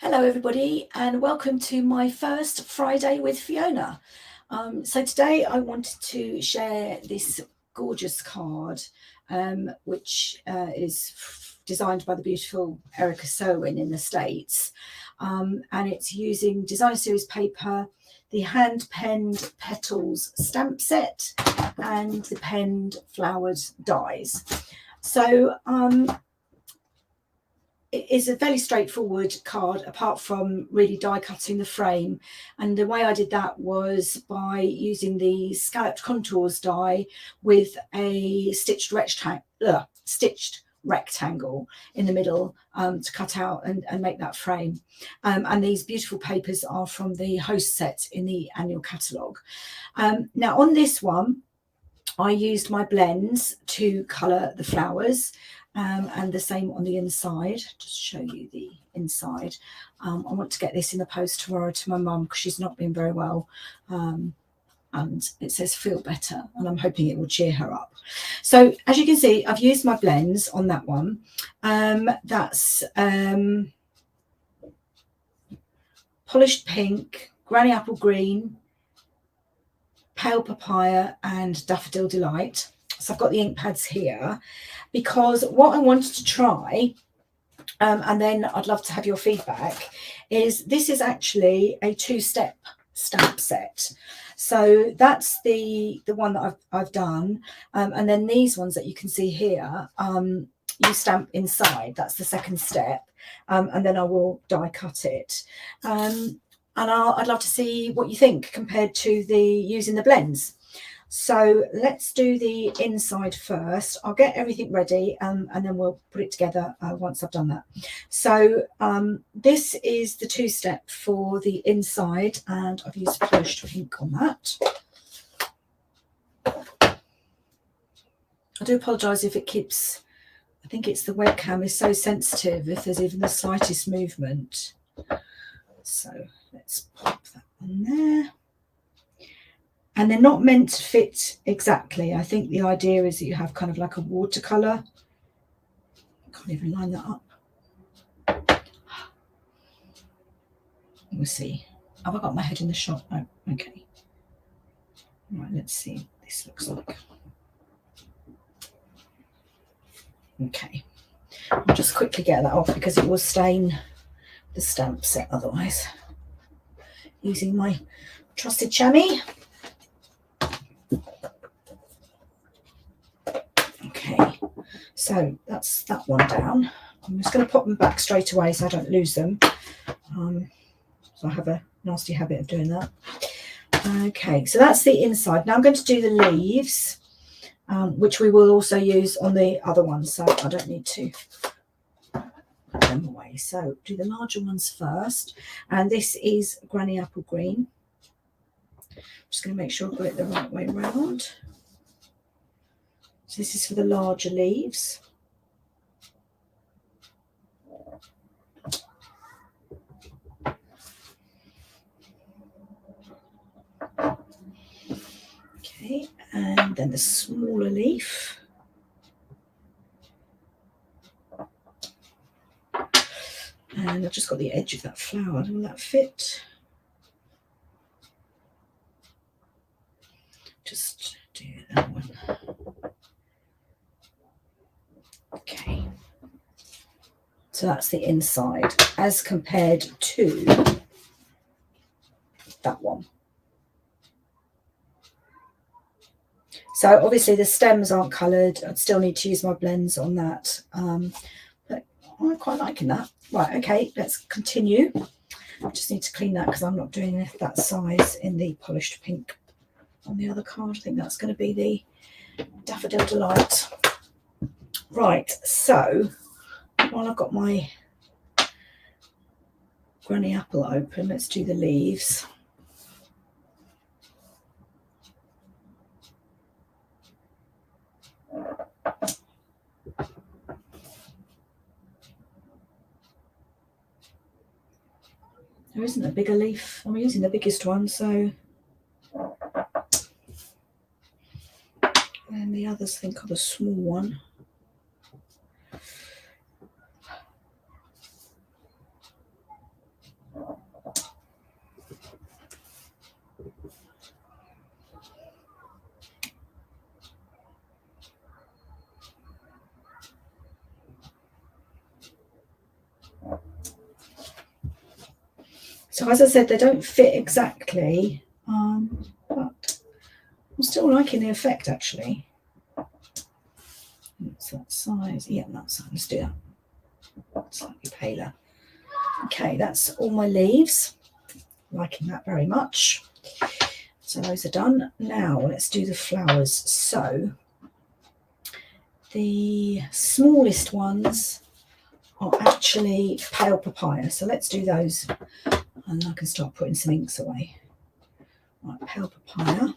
Hello everybody and welcome to my first Friday with Fiona. So today I wanted to share this gorgeous card which is designed by the beautiful Erica Serwin in the States, and it's using Designer Series paper, the hand penned petals stamp set and the penned flowered dies. So it is a fairly straightforward card apart from really die cutting the frame, and the way I did that was by using the scalloped contours die with a stitched rectangle in the middle to cut out and make that frame. And these beautiful papers are from the host set in the annual catalogue. Now on this one I used my blends to colour the flowers, and the same on the inside. Just show you the inside. I want to get this in the post tomorrow to my mum because she's not been very well, and it says feel better, and I'm hoping it will cheer her up. So as you can see, I've used my blends on that one. That's polished pink, granny apple green, pale papaya and Daffodil Delight. So I've got the ink pads here because what I wanted to try, and then I'd love to have your feedback, is this is actually a two-step stamp set. So that's the one that I've done, and then these ones that you can see here, you stamp inside. That's the second step, and then I will die cut it. And I'd love to see what you think compared to the using the blends. So let's do the inside first. I'll get everything ready, and then we'll put it together once I've done that. So this is the two-step for the inside, and I've used polished pink on that. I do apologise if it keeps, I think it's the webcam is so sensitive if there's even the slightest movement. So let's pop that on there. And they're not meant to fit exactly. I think the idea is that you have kind of like a watercolour. I can't even line that up. We'll see. Have I got my head in the shot? Oh, okay. Right, let's see what this looks like. Okay. I'll just quickly get that off because it will stain the stamp set otherwise. Using my trusted chamois. Okay, so that's that one down. I'm just going to pop them back straight away so I don't lose them. So I have a nasty habit of doing that. Okay, so that's the inside. Now I'm going to do the leaves, which we will also use on the other ones, so I don't need to put them away. So do the larger ones first, and this is Granny Apple Green. I'm just going to make sure I've got it the right way around. So this is for the larger leaves. Okay, and then the smaller leaf. And I've just got the edge of that flower. Will that fit? Just do that one. Okay. So that's the inside as compared to that one. So obviously the stems aren't coloured. I'd still need to use my blends on that. But I'm quite liking that. Right, okay, let's continue. I just need to clean that because I'm not doing that size in the polished pink on the other card. I think that's going to be the Daffodil Delight. Right, so while I've got my Granny Apple open, let's do the leaves. There isn't a bigger leaf. I'm using the biggest one, so. And the others think are the small one. So as I said, they don't fit exactly, but I'm still liking the effect actually. What's that size? Yeah, that size. Let's do that. Slightly paler. Okay, that's all my leaves. Liking that very much. So those are done. Now let's do the flowers. So the smallest ones are actually pale papaya. So let's do those, and I can start putting some inks away. Right, pale papaya.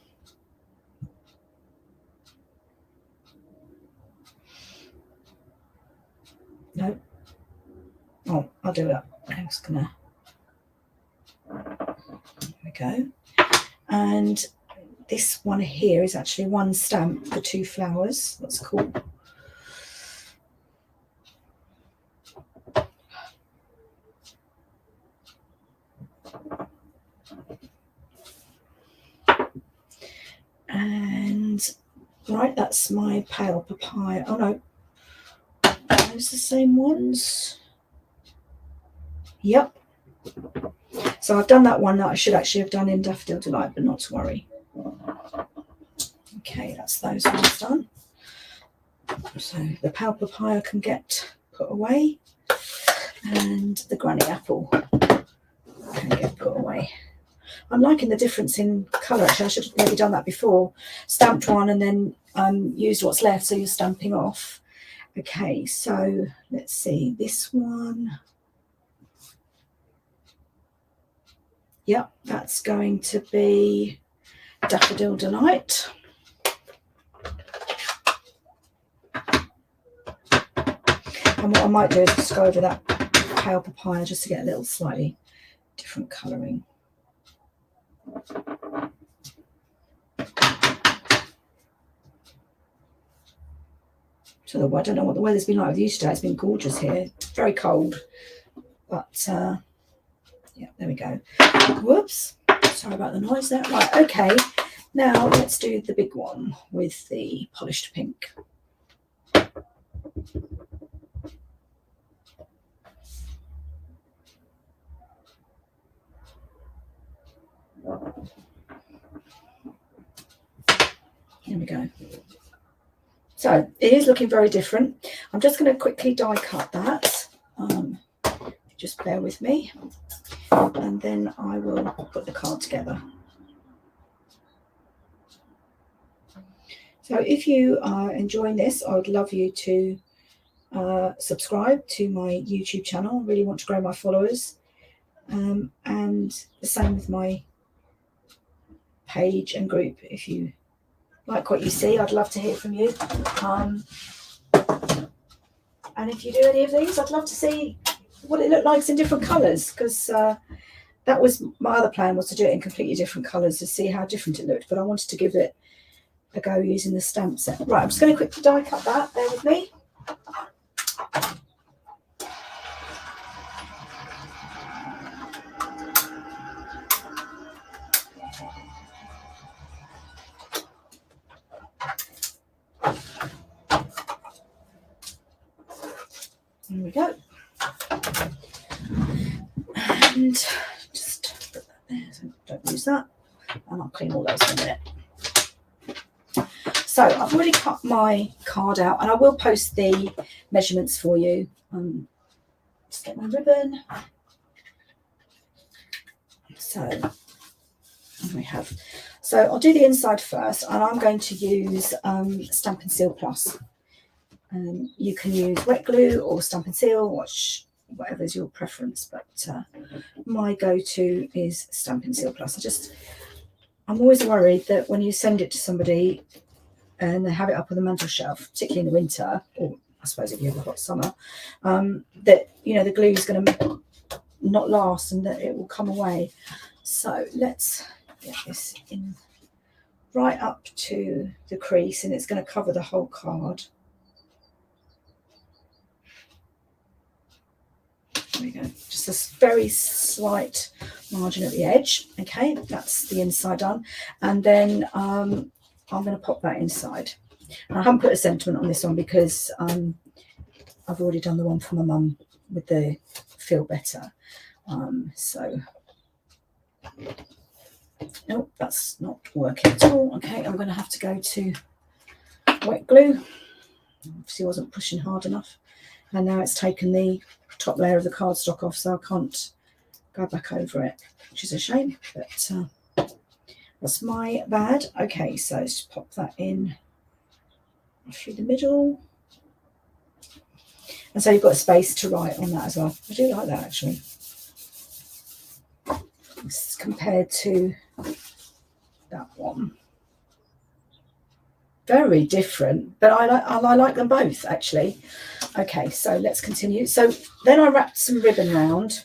No. Oh, I'll do it. I'm just gonna. There we go. And this one here is actually one stamp for 2 flowers. That's cool. And right, that's my pale papaya. Oh no, are those the same ones? Yep. So I've done that one that I should actually have done in Daffodil Delight, but not to worry. Okay, that's those ones done. So the pale papaya can get put away, and the granny apple can get put away. I'm liking the difference in colour actually. I should have maybe done that before. Stamped one and then used what's left, so you're stamping off. Okay, so let's see, this one. Yep, that's going to be Daffodil Delight. And what I might do is just go over that pale papaya just to get a little slightly different colouring. So I don't know what the weather's been like with you today. It's been gorgeous here. Very cold. But yeah, there we go. Whoops. Sorry about the noise there. Right, okay. Now let's do the big one with the polished pink. Here we go. So it is looking very different. I'm just going to quickly die cut that. Just bear with me. And then I will put the card together. So if you are enjoying this, I would love you to subscribe to my YouTube channel. I really want to grow my followers. And the same with my page and group. If you like what you see, I'd love to hear from you. And if you do any of these, I'd love to see what it looked like in different colours, because that was my other plan, was to do it in completely different colours to see how different it looked. But I wanted to give it a go using the stamp set. Right, I'm just going to quickly die cut that. Bear with me. There we go. And just put that there so don't lose that. And I'll clean all those in a minute. So I've already cut my card out, and I will post the measurements for you. Just get my ribbon. So we have. So I'll do the inside first, and I'm going to use Stampin' Seal Plus. You can use wet glue or Stampin' Seal, whatever is your preference, but my go-to is Stampin' Seal Plus. I'm always worried that when you send it to somebody and they have it up on the mantel shelf, particularly in the winter, or I suppose if you have a hot summer, that the glue is going to not last and that it will come away. So let's get this in right up to the crease, and it's going to cover the whole card. There we go. Just a very slight margin at the edge. Okay, that's the inside done. And then I'm going to pop that inside. And I haven't put a sentiment on this one because I've already done the one for my mum with the Feel Better. So Nope, that's not working at all. Okay, I'm going to have to go to wet glue. Obviously wasn't pushing hard enough, and now it's taken the top layer of the cardstock off, so I can't go back over it, which is a shame, but that's my bad. Okay, so let's pop that in through the middle, and so you've got space to write on that as well. I do like that actually. This is compared to that one. Very different, but I like them both actually. Okay, so let's continue. So then I wrapped some ribbon round,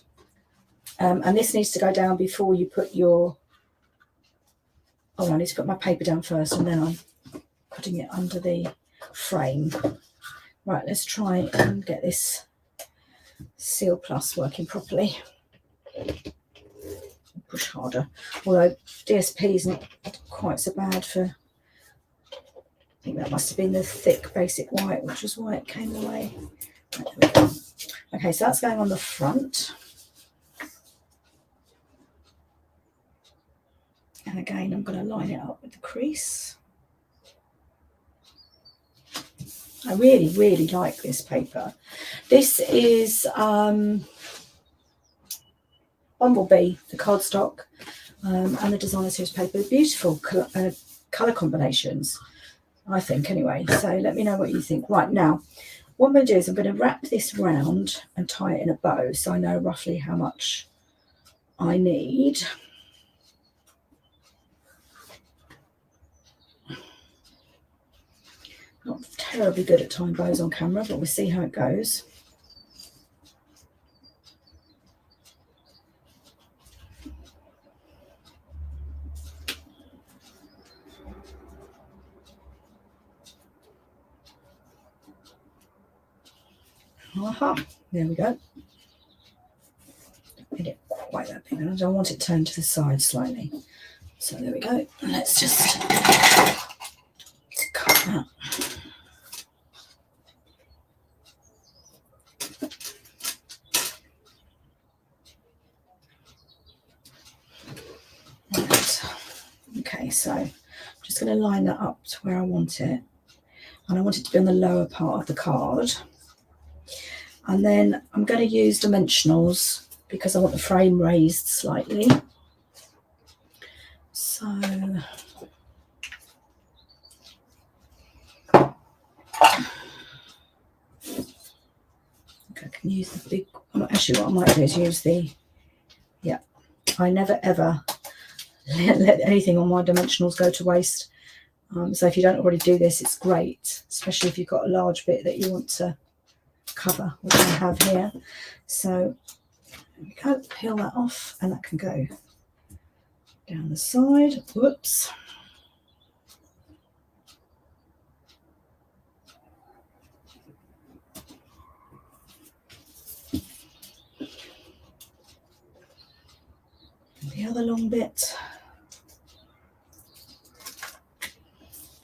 and this needs to go down before you put your, oh, I need to put my paper down first, and then I'm putting it under the frame. Right, let's try and get this Seal Plus working properly. Push harder, although DSP isn't quite so bad for, I think that must have been the thick basic white, which is why it came away. Right, there we go. Okay, so that's going on the front. And again, I'm going to line it up with the crease. I really, really like this paper. This is Bumblebee, the cardstock, and the designer series paper. Beautiful colour combinations, I think, anyway. So let me know what you think. Right, now, what I'm going to do is I'm going to wrap this round and tie it in a bow so I know roughly how much I need. Not terribly good at tying bows on camera, but we'll see how it goes. Aha, there we go. Made it quite that big, and I don't want it turned to the side slightly. So there we go. And let's just cut that. Right. Okay, so I'm just going to line that up to where I want it. And I want it to be on the lower part of the card. And then I'm going to use dimensionals because I want the frame raised slightly. So I can use the big, actually what I might do is use the, yeah, I never ever let anything on my dimensionals go to waste. So if you don't already do this, it's great, especially if you've got a large bit that you want to cover, which I have here. So there we go, peel that off, and that can go down the side. Whoops. The other long bit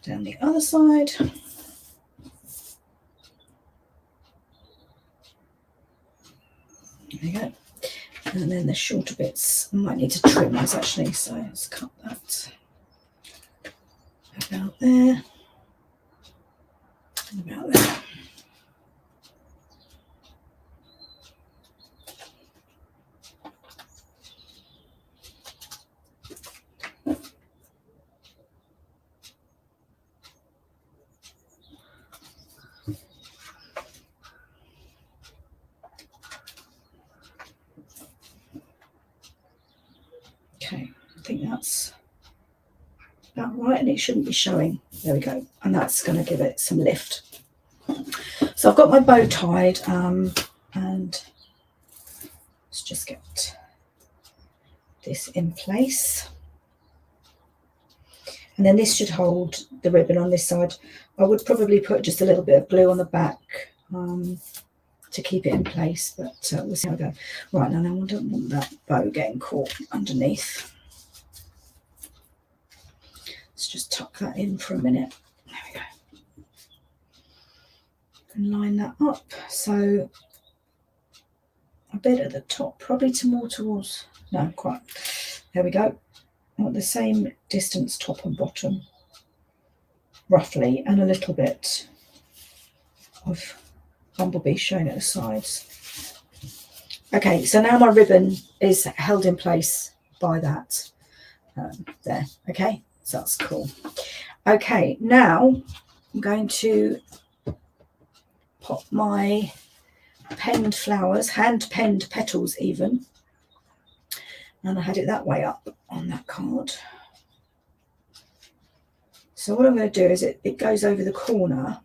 down the other side. There you go. And then the shorter bits, I might need to trim those actually, so let's cut that about there and about there. Okay, I think that's about right, and it shouldn't be showing. There we go, and that's going to give it some lift. So I've got my bow tied, and let's just get this in place. And then this should hold the ribbon on this side. I would probably put just a little bit of glue on the back to keep it in place, but we'll see how we go. Right, now I don't want that bow getting caught underneath. Let's just tuck that in for a minute. There we go. And line that up. So a bit at the top, probably more towards, no, quite. There we go. I want the same distance top and bottom, roughly, and a little bit of bumblebee showing at the sides. Okay, so now my ribbon is held in place by that there. Okay, so that's cool. Okay, now I'm going to pop my penned flowers, hand penned petals even, and I had it that way up on that card. So what I'm going to do is it goes over the corner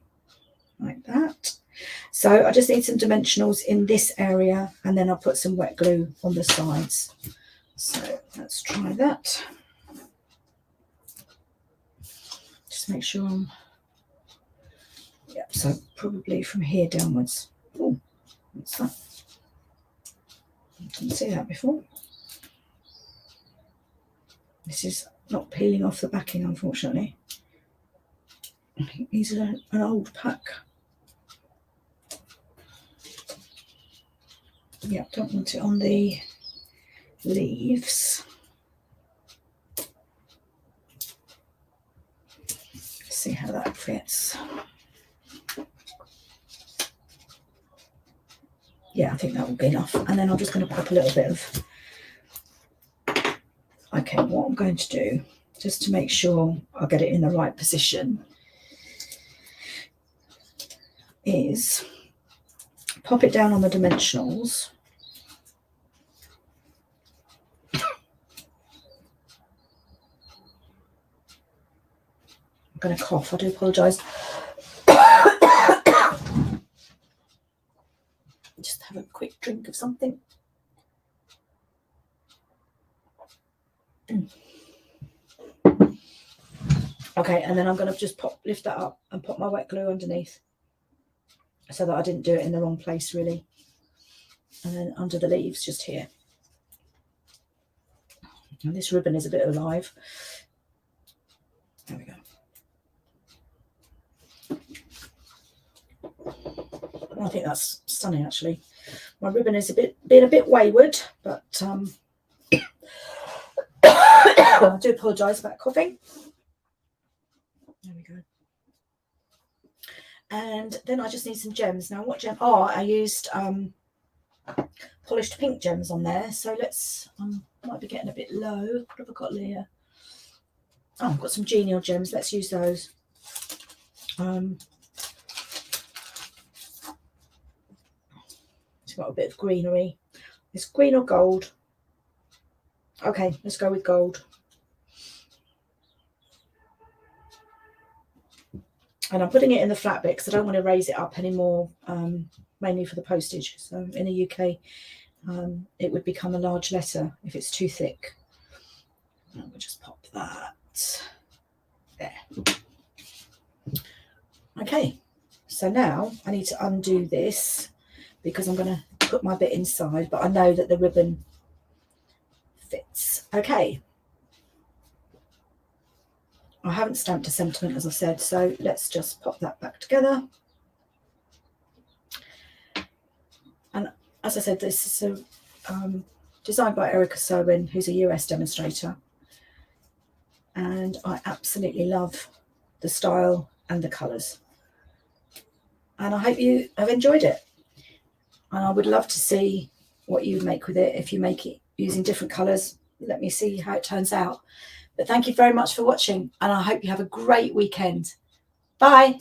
like that. So I just need some dimensionals in this area, and then I'll put some wet glue on the sides. So let's try that. Just make sure I'm, yep, so probably from here downwards. Oh, what's that? I didn't see that before. This is not peeling off the backing, unfortunately. I think these are an old pack. Yeah, don't want it on the leaves. Let's see how that fits. Yeah, I think that will be enough. And then I'm just going to pop a little bit of... Okay, what I'm going to do, just to make sure I get it in the right position, is pop it down on the dimensionals. I'm going to cough, I do apologise. Just have a quick drink of something. Okay, and then I'm going to just lift that up and put my wet glue underneath so that I didn't do it in the wrong place really. And then under the leaves just here. And this ribbon is a bit alive. There we go. I think that's stunning actually. My ribbon is being a bit wayward, but I do apologise about coughing. There we go. And then I just need some gems. Now what gem? Oh, I used polished pink gems on there. So let's, might be getting a bit low. What have I got here? Oh, I've got some genial gems. Let's use those. It's got a bit of greenery. It's green or gold. Okay, let's go with gold. And I'm putting it in the flat bit because I don't want to raise it up anymore, mainly for the postage. So in the UK, it would become a large letter if it's too thick. And we'll just pop that there. Okay, so now I need to undo this because I'm going to put my bit inside, but I know that the ribbon fits. Okay. I haven't stamped a sentiment, as I said, so let's just pop that back together. And as I said, this is designed by Erica Serwin, who's a US demonstrator. And I absolutely love the style and the colours. And I hope you have enjoyed it. And I would love to see what you would make with it if you make it using different colours. Let me see how it turns out. But thank you very much for watching, and I hope you have a great weekend. Bye.